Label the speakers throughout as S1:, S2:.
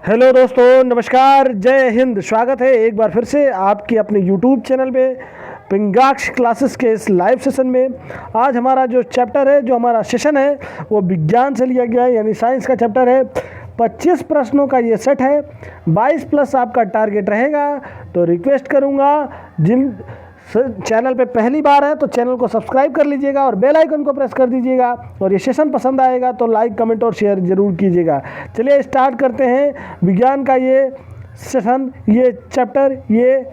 S1: Hello दोस्तों, नमस्कार, जय हिंद। स्वागत है एक बार फिर से आपके अपने यूट्यूब चैनल पे पिंगाक्ष क्लासेस के इस लाइव सेशन में। आज हमारा जो चैप्टर है, जो हमारा सेशन है, वो विज्ञान से लिया गया है, यानी साइंस का चैप्टर है। 25 प्रश्नों का ये सेट है, 22 प्लस आपका टारगेट रहेगा। तो रिक्वेस्ट करूँगा, जिन चैनल पे पहली बार है तो चैनल को सब्सक्राइब कर लीजिएगा और बेल आइकन को प्रेस कर दीजिएगा। और ये सेशन पसंद आएगा तो लाइक, कमेंट और शेयर ज़रूर कीजिएगा। चलिए स्टार्ट करते हैं विज्ञान का ये सेशन, ये चैप्टर, ये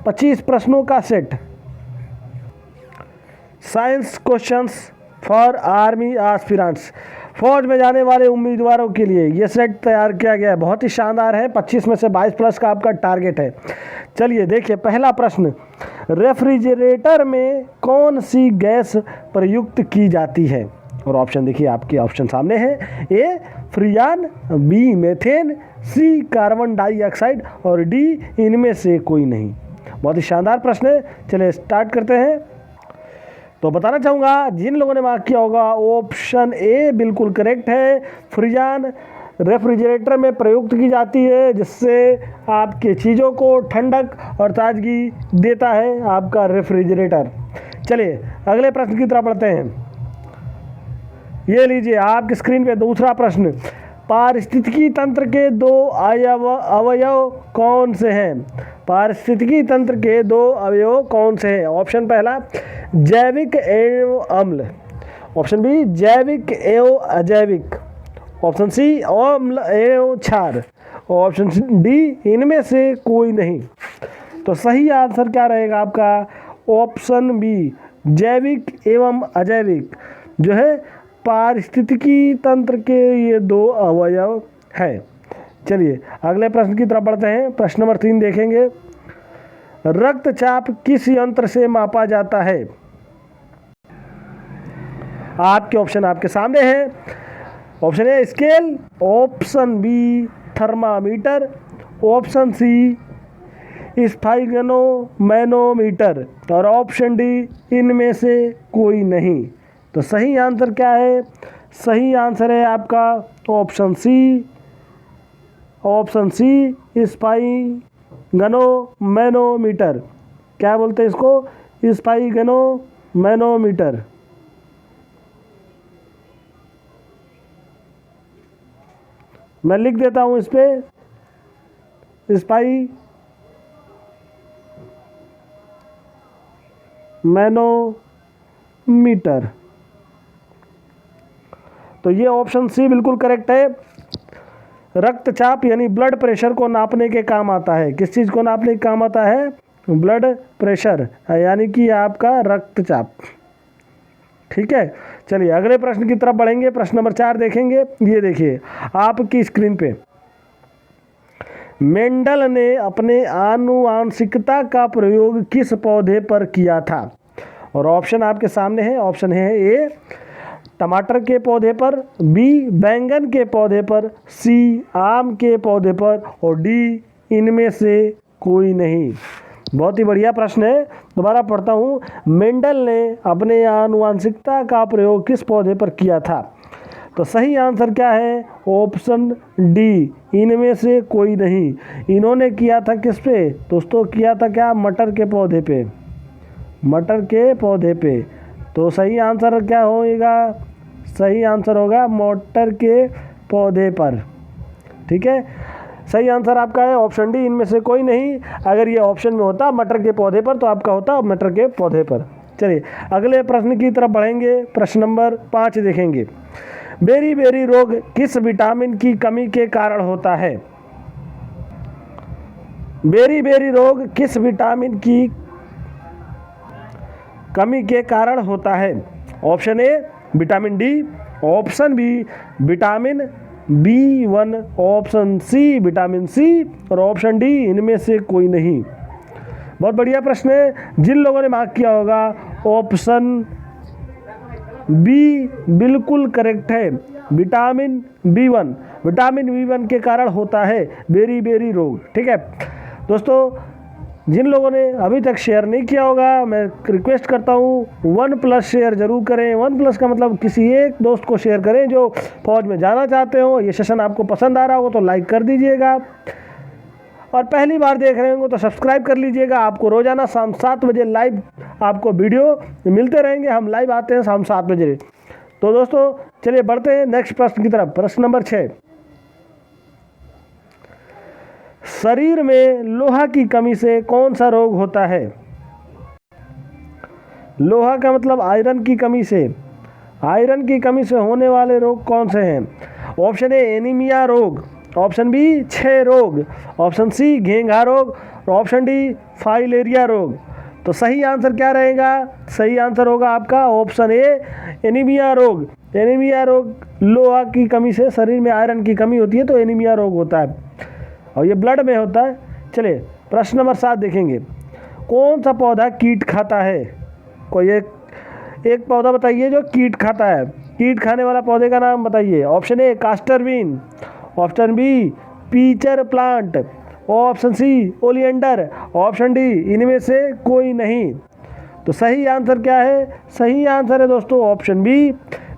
S1: 25 प्रश्नों का set. Science questions for army aspirants, फौज में जाने वाले उम्मीदवारों के लिए ये सेट तैयार किया गया है। बहुत ही शानदार है। 25 में से 22 प्लस का आपका टारगेट है। चलिए देखिए, पहला प्रश्न, रेफ्रिजरेटर में कौन सी गैस प्रयुक्त की जाती है? और ऑप्शन देखिए, आपके ऑप्शन सामने है। ए फ्रियान, बी मीथेन, सी कार्बन डाइऑक्साइड और डी इनमें से कोई नहीं। बहुत ही शानदार प्रश्न है। चलिए स्टार्ट करते हैं। तो बताना चाहूँगा, जिन लोगों ने मार्क किया होगा, ऑप्शन ए बिल्कुल करेक्ट है। फ्रिजान रेफ्रिजरेटर में प्रयुक्त की जाती है, जिससे आपके चीज़ों को ठंडक और ताजगी देता है आपका रेफ्रिजरेटर। चलिए अगले प्रश्न की तरफ बढ़ते हैं। ये लीजिए आपकी स्क्रीन पे दूसरा प्रश्न, पारिस्थितिकी तंत्र के दो अवयव कौन से हैं? पारिस्थितिकी तंत्र के दो अवयव कौन से हैं? ऑप्शन पहला, जैविक एवं अम्ल। ऑप्शन बी, जैविक एवं अजैविक। ऑप्शन सी, अम्ल एवं क्षार। ऑप्शन डी, इनमें से कोई नहीं। तो सही आंसर क्या रहेगा आपका? ऑप्शन बी, जैविक एवं अजैविक, जो है पारिस्थितिकी तंत्र के ये दो अवयव हैं। चलिए अगले प्रश्न की तरफ बढ़ते हैं। प्रश्न नंबर 3 देखेंगे। रक्तचाप किस यंत्र से मापा जाता है? आपके ऑप्शन आपके सामने हैं। Option A scale, option B thermometer, option C sphygmomanometer और ऑप्शन डी इनमें से कोई नहीं। तो सही आंसर क्या है? सही आंसर है आपका ऑप्शन सी। Option C स्फाइगनोमैनोमीटर। क्या बोलते हैं इसको? स्फाइगनोमैनोमीटर। मैं लिख देता हूँ इस पे, स्फाइगनोमैनोमीटर। तो ये ऑप्शन सी बिल्कुल करेक्ट है। रक्तचाप यानी ब्लड प्रेशर को नापने के काम आता है। किस चीज़ को नापने के काम आता है? ब्लड प्रेशर, यानी कि आपका रक्तचाप। ठीक है, चलिए अगले प्रश्न की तरफ बढ़ेंगे। प्रश्न नंबर 4 देखेंगे। ये देखिए आपकी स्क्रीन पे, मेंडल ने अपने आनुवांशिकता का प्रयोग किस पौधे पर किया था? और ऑप्शन आपके सामने है। ऑप्शन है ए टमाटर के पौधे पर, बी बैंगन के पौधे पर, सी आम के पौधे पर और डी इनमें से कोई नहीं। बहुत ही बढ़िया प्रश्न है। दोबारा पढ़ता हूँ। मेंडल ने अपने आनुवांशिकता का प्रयोग किस पौधे पर किया था? तो सही आंसर क्या है? ऑप्शन डी, इनमें से कोई नहीं। इन्होंने किया था किस पे दोस्तों? किया था क्या? मटर के पौधे पे। मटर के पौधे पे। तो सही आंसर क्या होएगा? सही आंसर होगा मटर के पौधे पर। ठीक है, सही आंसर आपका है ऑप्शन डी, इनमें से कोई नहीं। अगर ये ऑप्शन में होता मटर के पौधे पर, तो आपका होता मटर के पौधे पर। चलिए अगले प्रश्न की तरफ बढ़ेंगे। प्रश्न नंबर 5 देखेंगे। बेरी बेरी रोग किस विटामिन की कमी के कारण होता है? बेरी बेरी रोग किस विटामिन की कमी के कारण होता है? Option A vitamin D, option B vitamin B1, option C vitamin C और ऑप्शन डी इनमें से कोई नहीं। बहुत बढ़िया प्रश्न है। जिन लोगों ने मार्क किया होगा, ऑप्शन बी बिल्कुल करेक्ट है। विटामिन B1, विटामिन B1 के कारण होता है बेरी बेरी रोग। ठीक है दोस्तों, जिन लोगों ने अभी तक शेयर नहीं किया होगा, मैं रिक्वेस्ट करता हूँ 1+ शेयर ज़रूर करें। 1+ का मतलब किसी एक दोस्त को शेयर करें जो फौज में जाना चाहते हो। ये सेशन आपको पसंद आ रहा हो तो लाइक कर दीजिएगा, और पहली बार देख रहे होंगे तो सब्सक्राइब कर लीजिएगा। आपको रोज़ाना शाम 7 बजे लाइव आपको वीडियो मिलते रहेंगे। हम लाइव आते हैं शाम 7 बजे। तो दोस्तों चलिए बढ़ते हैं नेक्स्ट प्रश्न की तरफ। प्रश्न नंबर 6, शरीर में लोहा की कमी से कौन सा रोग होता है? लोहा का मतलब आयरन की कमी से। आयरन की कमी से होने वाले रोग कौन से हैं? ऑप्शन ए एनीमिया रोग, ऑप्शन बी क्षय रोग, ऑप्शन सी घेंघा रोग, और ऑप्शन डी फाइलेरिया रोग। तो सही आंसर क्या रहेगा? सही आंसर होगा आपका ऑप्शन ए एनीमिया रोग। एनीमिया रोग लोहा की कमी से, शरीर में आयरन की कमी होती है तो एनीमिया रोग होता है, और ये ब्लड में होता है। चलिए प्रश्न नंबर 7 देखेंगे। कौन सा पौधा कीट खाता है? कोई एक पौधा बताइए जो कीट खाता है। कीट खाने वाला पौधे का नाम बताइए। Option A castor bean, option B pitcher plant, option C oleander, option D इनमें से कोई नहीं। तो सही आंसर क्या है? सही आंसर है दोस्तों option B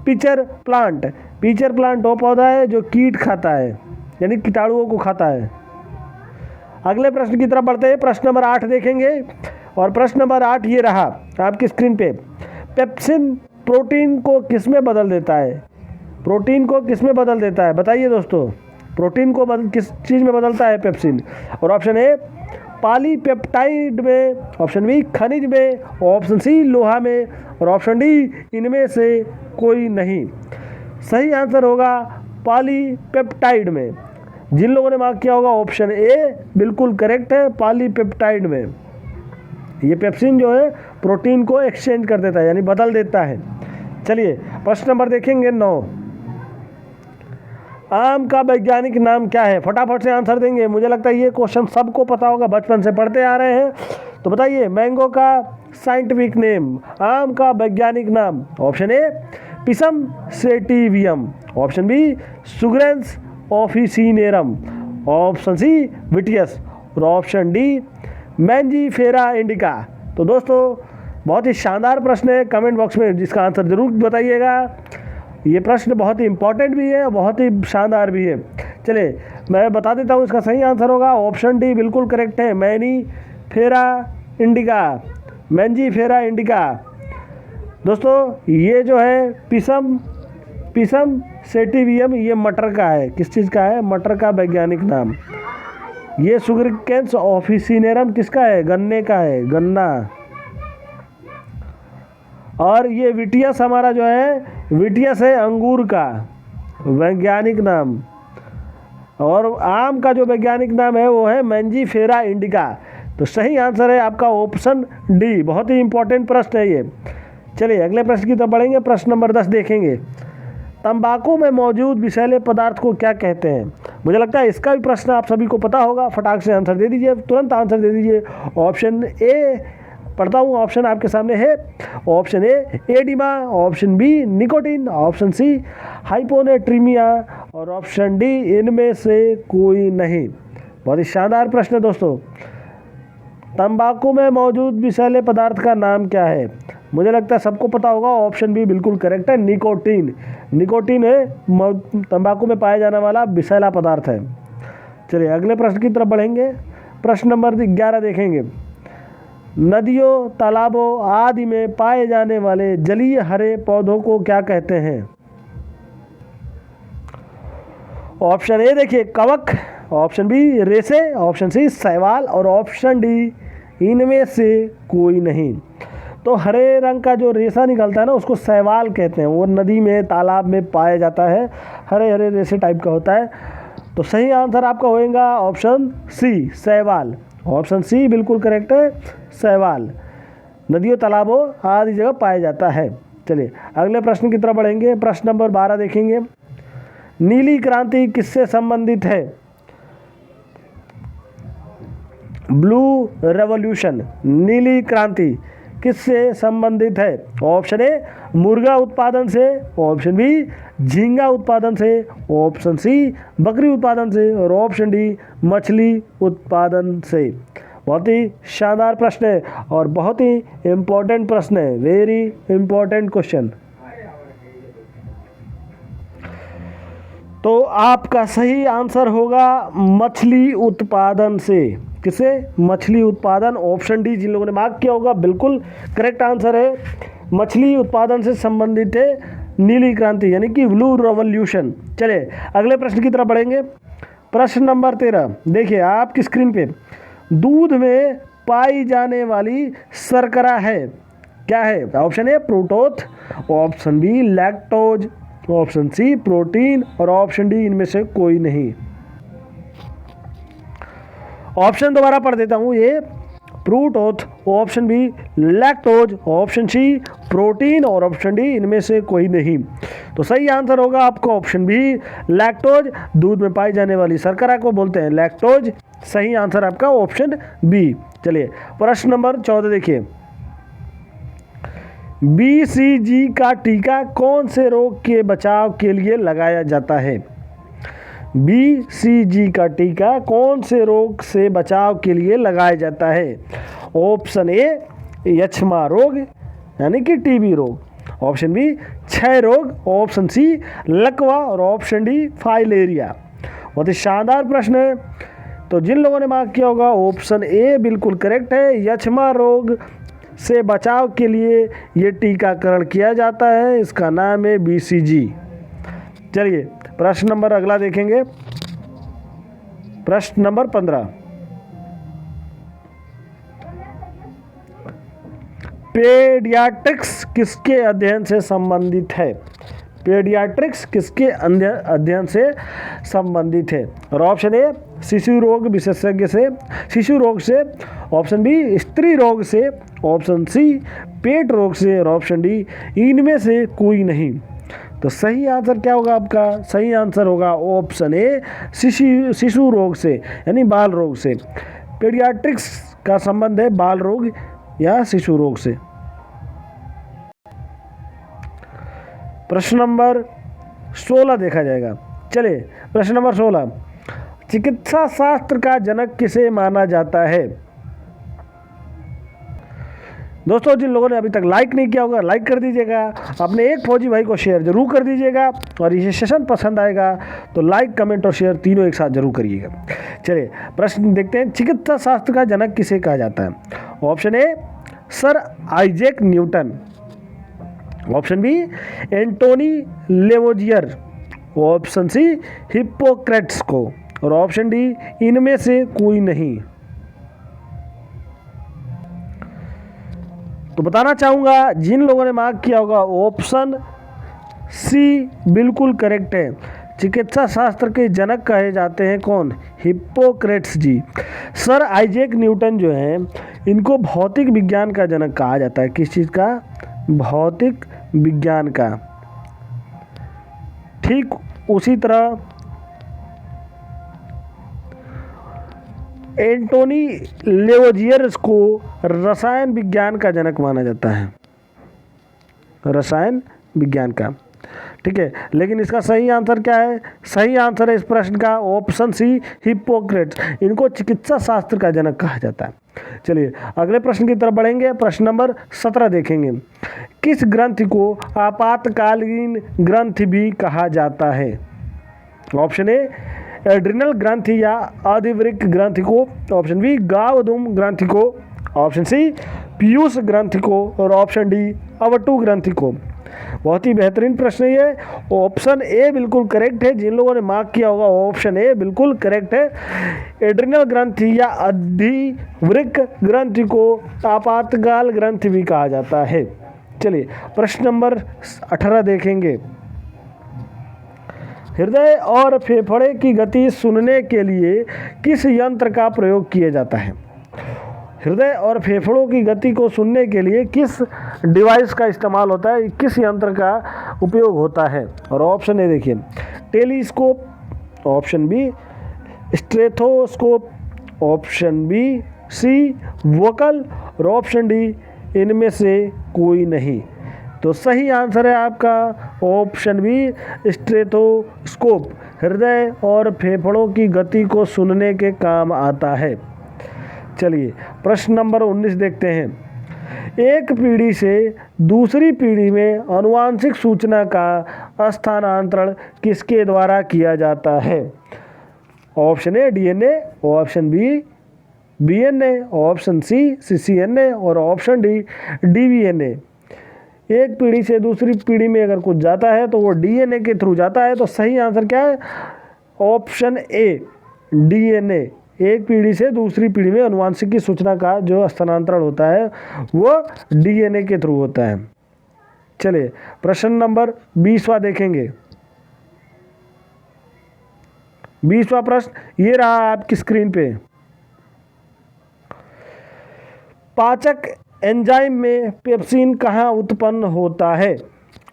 S1: pitcher plant. Pitcher plant वो पौधा है जो कीट खाता है, यानी कीटाणुओं को खाता है। अगले प्रश्न की तरफ बढ़ते हैं। प्रश्न नंबर 8 देखेंगे, और प्रश्न नंबर 8 ये रहा आपकी स्क्रीन पे। पेप्सिन प्रोटीन को किस में बदल देता है? प्रोटीन को किस में बदल देता है बताइए दोस्तों। प्रोटीन को किस चीज़ में बदलता है पेप्सिन? और ऑप्शन ए पॉलीपेप्टाइड में, ऑप्शन बी खनिज में, ऑप्शन सी लोहा में, और ऑप्शन डी इनमें से कोई नहीं। सही आंसर होगा पॉलीपेप्टाइड में। जिन लोगों ने मार्क किया होगा ऑप्शन ए बिल्कुल करेक्ट है, पॉलीपेप्टाइड में। ये पेप्सिन जो है प्रोटीन को एक्सचेंज कर देता है, यानी बदल देता है। चलिए प्रश्न नंबर देखेंगे 9। आम का वैज्ञानिक नाम क्या है? फटाफट से आंसर देंगे। मुझे लगता है ये क्वेश्चन सबको पता होगा, बचपन से पढ़ते आ रहे हैं। तो बताइए मैंगो का साइंटिफिक नेम, आम का वैज्ञानिक नाम। Option A pisum sativum, option B saccharum officinarum, option C vitis, और ऑप्शन डी मैंजीफेरा इंडिका। तो दोस्तों बहुत ही शानदार प्रश्न है, कमेंट बॉक्स में जिसका आंसर ज़रूर बताइएगा। ये प्रश्न बहुत ही इंपॉर्टेंट भी है, बहुत ही शानदार भी है। चलिए मैं बता देता हूँ, इसका सही आंसर होगा ऑप्शन डी बिल्कुल करेक्ट है, मैंजीफेरा इंडिका। मैंजीफेरा इंडिका दोस्तों ये जो है पिसम सेटिवियम, ये मटर का है। किस चीज़ का है? मटर का वैज्ञानिक नाम। ये सुग्रिकेंस ऑफिसिनेरम किसका है? गन्ने का है, गन्ना। और ये विटियस हमारा जो है, विटियस है अंगूर का वैज्ञानिक नाम। और आम का जो वैज्ञानिक नाम है वो है मैंजीफेरा इंडिका। तो सही आंसर है आपका ऑप्शन डी। बहुत ही इंपॉर्टेंट प्रश्न है ये। चलिए अगले प्रश्न की तरफ बढ़ेंगे। प्रश्न नंबर 10 देखेंगे। तंबाकू में मौजूद विषैले पदार्थ को क्या कहते हैं? मुझे लगता है इसका भी प्रश्न आप सभी को पता होगा। फटाक से आंसर दे दीजिए, तुरंत आंसर दे दीजिए। ऑप्शन ए पढ़ता हूँ, ऑप्शन आपके सामने है। Option A edema, option B nicotine, option C hyponatremia, और ऑप्शन डी इनमें से कोई नहीं। बहुत ही शानदार प्रश्न है दोस्तों। तंबाकू में मौजूद विषैले पदार्थ का नाम क्या है? मुझे लगता है सबको पता होगा, ऑप्शन बी बिल्कुल करेक्ट है, निकोटीन। निकोटीन है तंबाकू में पाया जाने वाला विषैला पदार्थ है। चलिए अगले प्रश्न की तरफ बढ़ेंगे। प्रश्न नंबर 11 देखेंगे। नदियों, तालाबों आदि में पाए जाने वाले जलीय हरे पौधों को क्या कहते हैं? ऑप्शन ए देखिए कवक, ऑप्शन बी रेसे, ऑप्शन सी शैवाल, और ऑप्शन डी इनमें से कोई नहीं। तो हरे रंग का जो रेशा निकलता है ना उसको शैवाल कहते हैं। वो नदी में, तालाब में पाया जाता है, हरे हरे रेशे टाइप का होता है। तो सही आंसर आपका होएगा ऑप्शन सी शैवाल। ऑप्शन सी बिल्कुल करेक्ट है, शैवाल। नदियों, तालाबों आदि जगह पाया जाता है। चलिए अगले प्रश्न की तरफ बढ़ेंगे। प्रश्न नंबर 12 देखेंगे। नीली क्रांति किससे संबंधित है? ब्लू रेवोल्यूशन, नीली क्रांति किससे संबंधित है? ऑप्शन ए मुर्गा उत्पादन से, ऑप्शन बी झींगा उत्पादन से, ऑप्शन सी बकरी उत्पादन से, और ऑप्शन डी मछली उत्पादन से। बहुत ही शानदार प्रश्न है और बहुत ही इम्पोर्टेंट प्रश्न है, वेरी इम्पोर्टेंट क्वेश्चन। तो आपका सही आंसर होगा मछली उत्पादन से। किसे? मछली उत्पादन, ऑप्शन डी। जिन लोगों ने मार्क किया होगा बिल्कुल करेक्ट आंसर है। मछली उत्पादन से संबंधित है नीली क्रांति यानी कि ब्लू रेवोल्यूशन। चलिए अगले प्रश्न की तरफ बढ़ेंगे। प्रश्न नंबर 13 देखिए आपकी स्क्रीन पे। दूध में पाई जाने वाली शर्करा है, क्या है? Option A fructose, option B lactose, option C protein और ऑप्शन डी इनमें से कोई नहीं। ऑप्शन दोबारा पढ़ देता हूं, ये fructose, option B lactose, option C protein और ऑप्शन डी इनमें से कोई नहीं। तो सही आंसर होगा आपका ऑप्शन बी लैक्टोज। दूध में पाई जाने वाली शर्करा को बोलते हैं लैक्टोज। सही आंसर आपका ऑप्शन बी। चलिए प्रश्न नंबर 14 देखिए। बीसीजी का टीका कौन से रोग के बचाव के लिए लगाया जाता है? बीसीजी का टीका कौन से रोग से बचाव के लिए लगाया जाता है? ऑप्शन ए यक्ष्मा रोग यानी कि टीबी रोग, ऑप्शन बी क्षय रोग, ऑप्शन सी लकवा और ऑप्शन डी फाइलेरिया। बहुत ही शानदार प्रश्न है। तो जिन लोगों ने मार्क किया होगा ऑप्शन ए बिल्कुल करेक्ट है। यक्ष्मा रोग से बचाव के लिए ये टीकाकरण किया जाता है, इसका नाम है बीसीजी। चलिए प्रश्न नंबर अगला देखेंगे। प्रश्न नंबर 15। पेडियाट्रिक्स किसके अध्ययन से संबंधित है? पेडियाट्रिक्स किसके अध्ययन से संबंधित है? और ऑप्शन ए शिशु रोग विशेषज्ञ से, शिशु रोग से, ऑप्शन बी स्त्री रोग से, ऑप्शन सी पेट रोग से और ऑप्शन डी इनमें से कोई नहीं। तो सही आंसर क्या होगा आपका? सही आंसर होगा ऑप्शन ए शिशु रोग से यानी बाल रोग से। पेडियाट्रिक्स का संबंध है बाल रोग या शिशु रोग से। प्रश्न नंबर 16 देखा जाएगा। चलिए प्रश्न नंबर 16। चिकित्सा शास्त्र का जनक किसे माना जाता है? दोस्तों जिन लोगों ने अभी तक लाइक नहीं किया होगा लाइक कर दीजिएगा, अपने एक फौजी भाई को शेयर जरूर कर दीजिएगा और ये सेशन पसंद आएगा तो लाइक कमेंट और शेयर तीनों एक साथ जरूर करिएगा। चलिए प्रश्न देखते हैं। चिकित्सा शास्त्र का जनक किसे कहा जाता है? Option A sir Isaac Newton, option B Antoine Lavoisier, option C Hippocrates को और ऑप्शन डी इनमें से कोई नहीं। तो बताना चाहूँगा जिन लोगों ने मार्क किया होगा ऑप्शन सी बिल्कुल करेक्ट है। चिकित्सा शास्त्र के जनक कहे जाते हैं कौन? हिप्पोक्रेट्स जी। सर आइजैक न्यूटन जो हैं इनको भौतिक विज्ञान का जनक कहा जाता है। किस चीज़ का? भौतिक विज्ञान का। ठीक उसी तरह एंटोनी लेवोजियर्स को रसायन विज्ञान का जनक माना जाता है, रसायन विज्ञान का। ठीक है, लेकिन इसका सही आंसर क्या है? सही आंसर है इस प्रश्न का ऑप्शन सी हिप्पोक्रेट्स। इनको चिकित्सा शास्त्र का जनक कहा जाता है। चलिए अगले प्रश्न की तरफ बढ़ेंगे। प्रश्न नंबर 17 देखेंगे। किस ग्रंथि को आपातकालीन ग्रंथि भी कहा जाता है? ऑप्शन ए एड्रिनल ग्रंथि या अधिवृक्क ग्रंथि को, ऑप्शन बी गावधूम ग्रंथि को, ऑप्शन सी पीयूष ग्रंथि को और ऑप्शन डी अवटु ग्रंथि को। बहुत ही बेहतरीन प्रश्न है ये। ऑप्शन ए बिल्कुल करेक्ट है। जिन लोगों ने मार्क किया होगा ऑप्शन ए बिल्कुल करेक्ट है। एड्रिनल ग्रंथि या अधिवृक्क ग्रंथि को आपातकाल ग्रंथि भी कहा जाता है। चलिए प्रश्न नंबर 18 देखेंगे। हृदय और फेफड़े की गति सुनने के लिए किस यंत्र का प्रयोग किया जाता है? हृदय और फेफड़ों की गति को सुनने के लिए किस डिवाइस का इस्तेमाल होता है? किस यंत्र का उपयोग होता है? और ऑप्शन ए देखिए telescope, option B stethoscope, option B C vocal और ऑप्शन डी इनमें से कोई नहीं। तो सही आंसर है आपका ऑप्शन बी स्टेथोस्कोप। हृदय और फेफड़ों की गति को सुनने के काम आता है। चलिए प्रश्न नंबर 19 देखते हैं। एक पीढ़ी से दूसरी पीढ़ी में आनुवांशिक सूचना का स्थानांतरण किसके द्वारा किया जाता है? Option A DNA, option B BNA, option C CCNA और ऑप्शन डी डीवीएनए। एक पीढ़ी से दूसरी पीढ़ी में अगर कुछ जाता है तो वो डीएनए के थ्रू जाता है, तो सही आंसर क्या है? Option A DNA. एक पीढ़ी से दूसरी पीढ़ी में आनुवांशिक की सूचना का जो स्थानांतरण होता है वो डीएनए के थ्रू होता है। चलिए प्रश्न नंबर 20वां देखेंगे। 20वां प्रश्न ये रहा आपकी स्क्रीन पे। पाचक एंजाइम में पेप्सिन कहाँ उत्पन्न होता है?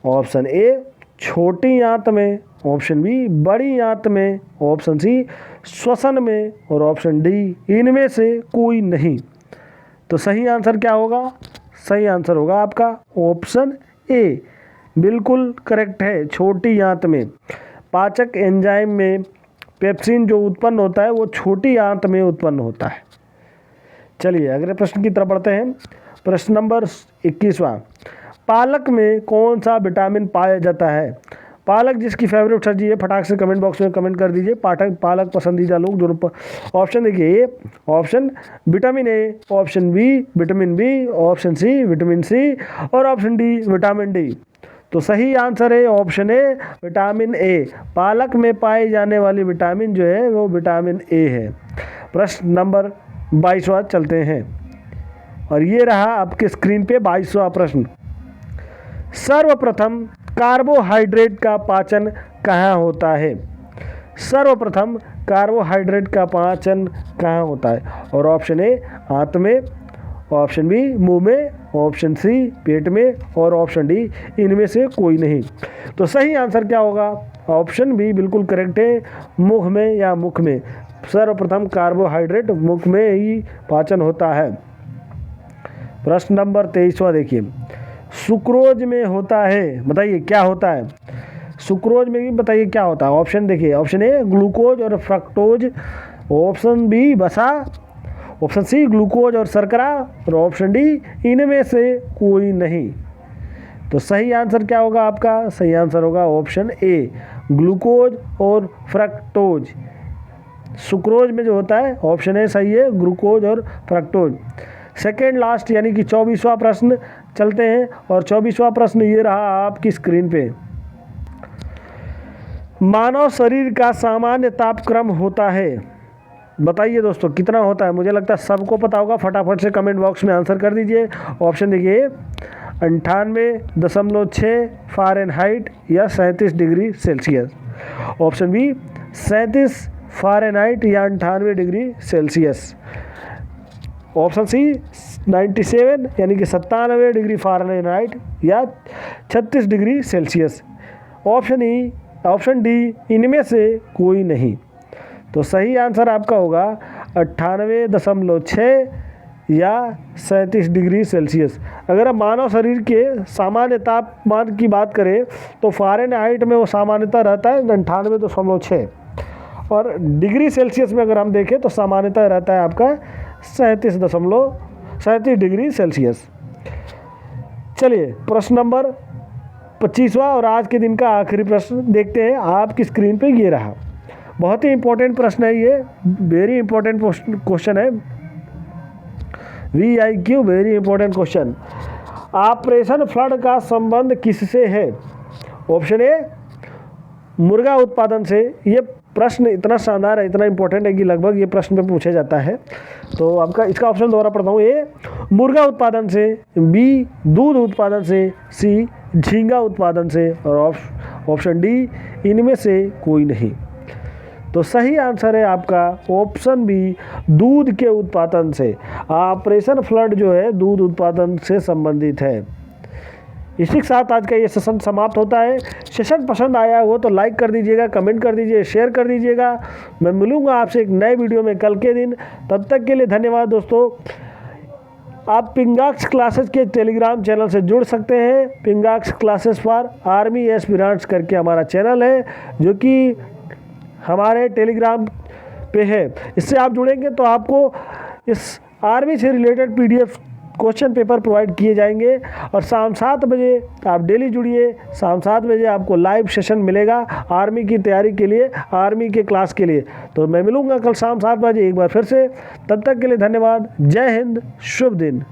S1: ऑप्शन ए छोटी आंत में, ऑप्शन बी बड़ी आंत में, ऑप्शन सी श्वसन में और ऑप्शन डी इनमें से कोई नहीं। तो सही आंसर क्या होगा? सही आंसर होगा आपका ऑप्शन ए, बिल्कुल करेक्ट है, छोटी आंत में। पाचक एंजाइम में पेप्सिन जो उत्पन्न होता है वो छोटी आंत में उत्पन्न होता है। चलिए अगले प्रश्न की तरफ बढ़ते हैं। प्रश्न नंबर 21वां। पालक में कौन सा विटामिन पाया जाता है? पालक जिसकी फेवरेट सब्जी है फटाक से कमेंट बॉक्स में कमेंट कर दीजिए। पालक पसंदीदा लोग जो ऑप्शन देखिए, A option vitamin A, option B vitamin B, option C vitamin C और ऑप्शन डी विटामिन डी। तो सही आंसर है ऑप्शन ए विटामिन ए। पालक में पाई जाने वाली विटामिन जो है वो विटामिन ए है। प्रश्न नंबर 22वां चलते हैं और ये रहा आपके स्क्रीन पे 22वां प्रश्न। सर्वप्रथम कार्बोहाइड्रेट का पाचन कहाँ होता है? सर्वप्रथम कार्बोहाइड्रेट का पाचन कहाँ होता है? और ऑप्शन ए आंत में, ऑप्शन बी मुंह में, ऑप्शन सी पेट में और ऑप्शन डी इनमें से कोई नहीं। तो सही आंसर क्या होगा? ऑप्शन बी बिल्कुल करेक्ट है, मुख में या मुख में। सर्वप्रथम कार्बोहाइड्रेट मुख में ही पाचन होता है। प्रश्न नंबर 23वां देखिए। सुक्रोज में होता है, बताइए क्या होता है? सुक्रोज में भी बताइए क्या होता है? ऑप्शन देखिए, ऑप्शन ए ग्लूकोज और फ्रक्टोज, ऑप्शन बी वसा, ऑप्शन सी ग्लूकोज और शर्करा और ऑप्शन डी इनमें से कोई नहीं। तो सही आंसर क्या होगा आपका? सही आंसर होगा ऑप्शन ए ग्लूकोज और फ्रक्टोज। सुक्रोज में जो होता है ऑप्शन ए सही है, ग्लूकोज और फ्रक्टोज। सेकेंड लास्ट यानी कि 24वां प्रश्न चलते हैं और 24वां प्रश्न ये रहा आपकी स्क्रीन पे। मानव शरीर का सामान्य तापक्रम होता है, बताइए दोस्तों कितना होता है? मुझे लगता है सबको पता होगा, फटाफट से कमेंट बॉक्स में आंसर कर दीजिए। ऑप्शन देखिए 98.6 फ़ारेनहाइट या 37 degree Celsius, option B 37 Fahrenheit या 98 डिग्री सेल्सियस, ऑप्शन सी 97 यानी कि 97 डिग्री फ़ारेनहाइट या 36 डिग्री सेल्सियस, ऑप्शन डी इनमें से कोई नहीं। तो सही आंसर आपका होगा 98.6 या 37 डिग्री सेल्सियस। अगर हम मानव शरीर के सामान्य तापमान की बात करें तो फ़ारेनहाइट में वो सामान्यतः रहता है 98.6 और डिग्री सेल्सियस में अगर हम देखें तो सामान्यतः रहता है आपका 37 डिग्री सेल्सियस। चलिए प्रश्न नंबर 25वां और आज के दिन का आखिरी प्रश्न देखते हैं। आपकी स्क्रीन पे ये रहा, बहुत ही इंपॉर्टेंट प्रश्न है ये, वेरी इंपॉर्टेंट क्वेश्चन है, VIQ very important question. Operation flood का संबंध किससे है? ऑप्शन ए मुर्गा उत्पादन से। ये प्रश्न इतना शानदार है, इतना इंपॉर्टेंट है कि लगभग ये प्रश्न पे पूछा जाता है। तो आपका इसका ऑप्शन दोबारा पढ़ता हूँ। ए मुर्गा उत्पादन से, बी दूध उत्पादन से, सी झींगा उत्पादन से और ऑप्शन डी इनमें से कोई नहीं। तो सही आंसर है आपका ऑप्शन बी दूध के उत्पादन से। ऑपरेशन फ्लड जो है दूध उत्पादन से संबंधित है। इसी के साथ आज का ये सेशन समाप्त होता है। सेशन पसंद आया हो तो लाइक कर दीजिएगा, कमेंट कर दीजिए, शेयर कर दीजिएगा। मैं मिलूंगा आपसे एक नए वीडियो में कल के दिन। तब तक के लिए धन्यवाद दोस्तों। आप पिंगाक्स क्लासेस के टेलीग्राम चैनल से जुड़ सकते हैं। पिंगाक्स क्लासेस फॉर आर्मी एस्पिरेंट्स करके हमारा चैनल है जो कि हमारे टेलीग्राम पे है। इससे आप जुड़ेंगे तो आपको इस आर्मी से related PDF question paper provide किए जाएंगे। और शाम 7 बजे आप डेली जुड़िए। शाम 7 बजे आपको लाइव सेशन मिलेगा आर्मी की तैयारी के लिए, आर्मी के क्लास के लिए। तो मैं मिलूँगा कल शाम 7 बजे एक बार फिर से। तब तक के लिए धन्यवाद। जय हिंद, शुभ दिन।